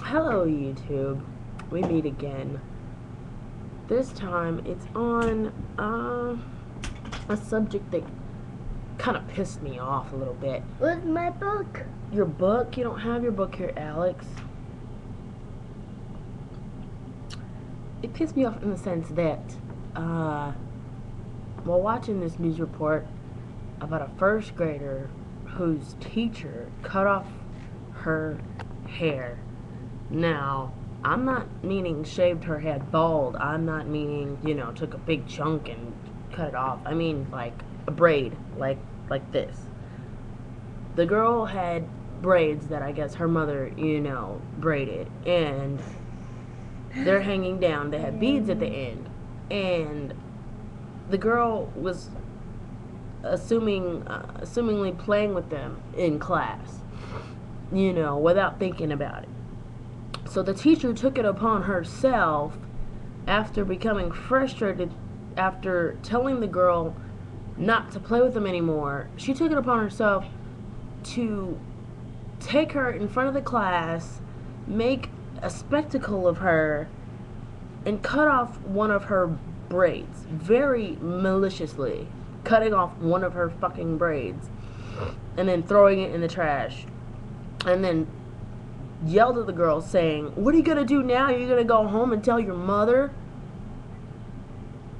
Hello YouTube, we meet again. This time it's on a subject that kind of pissed me off a little bit. Where's my book? Your book? You don't have your book here, Alex. It pissed me off in the sense that while watching this news report about a first grader whose teacher cut off her hair. Now, I'm not meaning shaved her head bald. I'm not meaning, took a big chunk and cut it off. I mean, like, a braid, like this. The girl had braids that I guess her mother, braided. And they're hanging down. They have beads at the end. And the girl was assumingly playing with them in class, without thinking about it. So the teacher took it upon herself, after becoming frustrated, after telling the girl not to play with them anymore, she took it upon herself to take her in front of the class, make a spectacle of her, and cut off one of her braids, very maliciously, cutting off one of her fucking braids, and then throwing it in the trash, and then yelled at the girl saying, "What are you gonna do now? You're gonna go home and tell your mother?"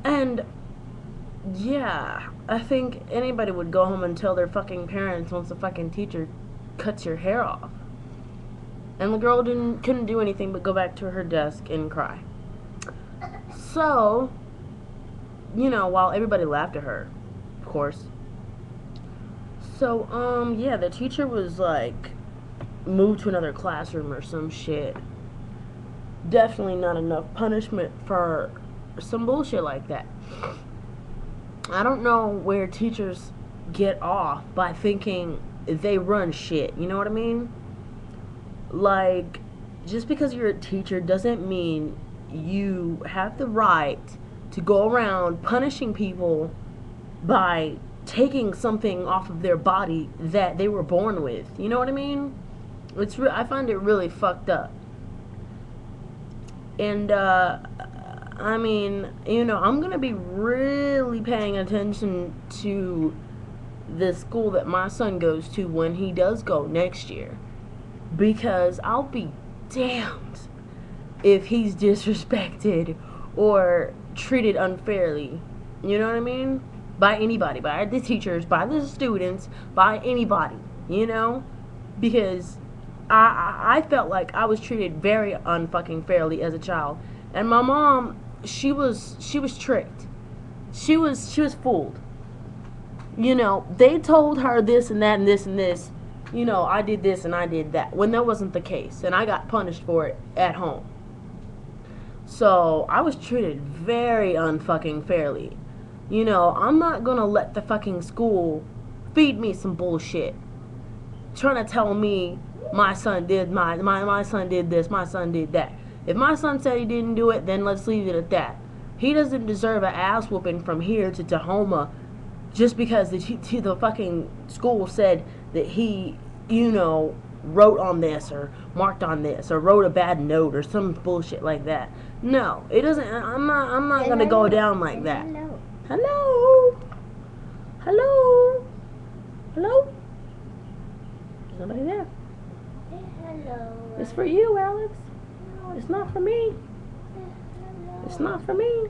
And yeah, I think anybody would go home and tell their fucking parents once the fucking teacher cuts your hair off. And the girl couldn't do anything but go back to her desk and cry. So, while everybody laughed at her, of course. So, yeah, the teacher was like, moved to another classroom or some shit. Definitely not enough punishment for some bullshit like that. I don't know where teachers get off by thinking they run shit, you know what I mean? Like, just because you're a teacher doesn't mean you have the right to go around punishing people by taking something off of their body that they were born with, you know what I mean? I find it really fucked up. And, I mean, I'm going to be really paying attention to the school that my son goes to when he does go next year. Because I'll be damned if he's disrespected or treated unfairly. You know what I mean? By anybody. By the teachers, by the students, by anybody. Because I felt like I was treated very unfucking fairly as a child. And my mom, she was tricked. She was fooled. They told her this and that and this and this. I did this and I did that. When that wasn't the case. And I got punished for it at home. So, I was treated very unfucking fairly. I'm not gonna let the fucking school feed me some bullshit. Trying to tell me my son did my son did this, my son did that. If my son said he didn't do it, then let's leave it at that. He doesn't deserve an ass whooping from here to Tahoma just because the fucking school said that he, wrote on this or marked on this or wrote a bad note or some bullshit like that. No, it doesn't. I'm not gonna go down like that. Hello. Hello. Hello. There's nobody there. Hello. It's for you, Alex. It's not for me. It's not for me.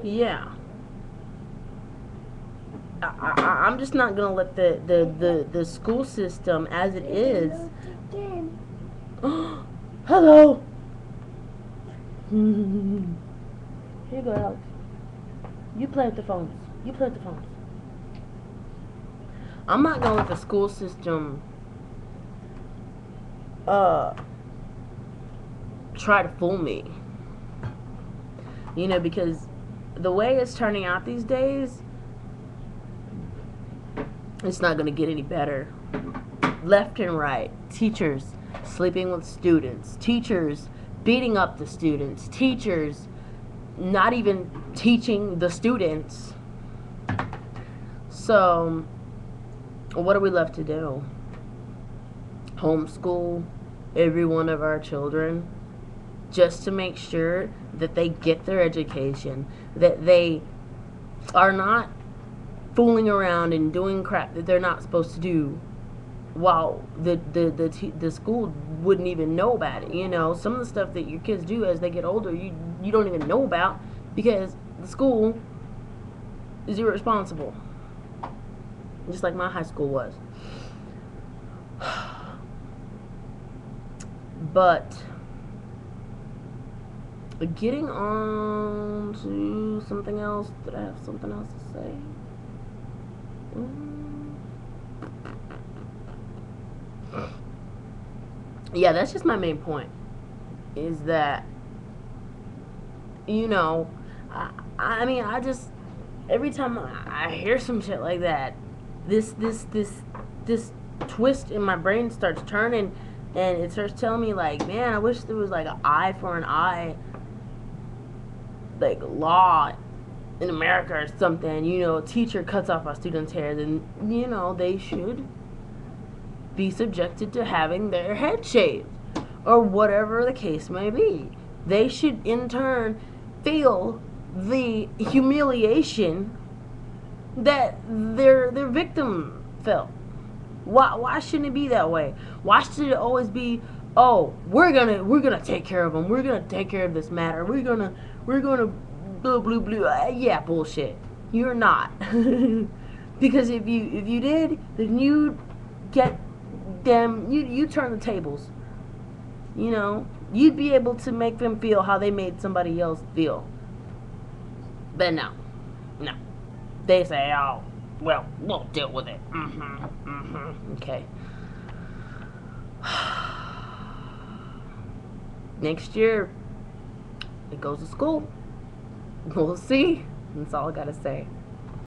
Yeah. I'm just not gonna let the school system as it is. Hello. Here you go, Alex. You play with the phones. You play with the phones. I'm not gonna let the school system try to fool me. Because the way it's turning out these days, it's not gonna get any better. Left and right, teachers sleeping with students, teachers beating up the students, teachers not even teaching the students. So, what are we left to do? homeschool every one of our children just to make sure that they get their education, that they are not fooling around and doing crap that they're not supposed to do, while the school wouldn't even know about it. You know, some of the stuff that your kids do as they get older, you don't even know about because the school is irresponsible, just like my high school was. But getting on to something else, did I have something else to say? Yeah, that's just my main point, is that, you know, I mean, I just, every time I hear some shit like that, this twist in my brain starts turning, and it starts telling me, like, man, I wish there was, like, an eye for an eye, like, law in America or something. You know, a teacher cuts off a student's hair, then, you know, they should be subjected to having their head shaved, or whatever the case may be. They should, in turn, feel the humiliation that their victim felt. Why shouldn't it be that way? Why should it always be, oh, we're gonna take care of them. We're gonna take care of this matter. We're gonna blue blue blue. Yeah, bullshit. You're not. Because if you did, then you get them. You turn the tables. You know, you'd be able to make them feel how they made somebody else feel. But no. They say, oh, well, we'll deal with it. Okay. Next year, it goes to school. We'll see. That's all I gotta say.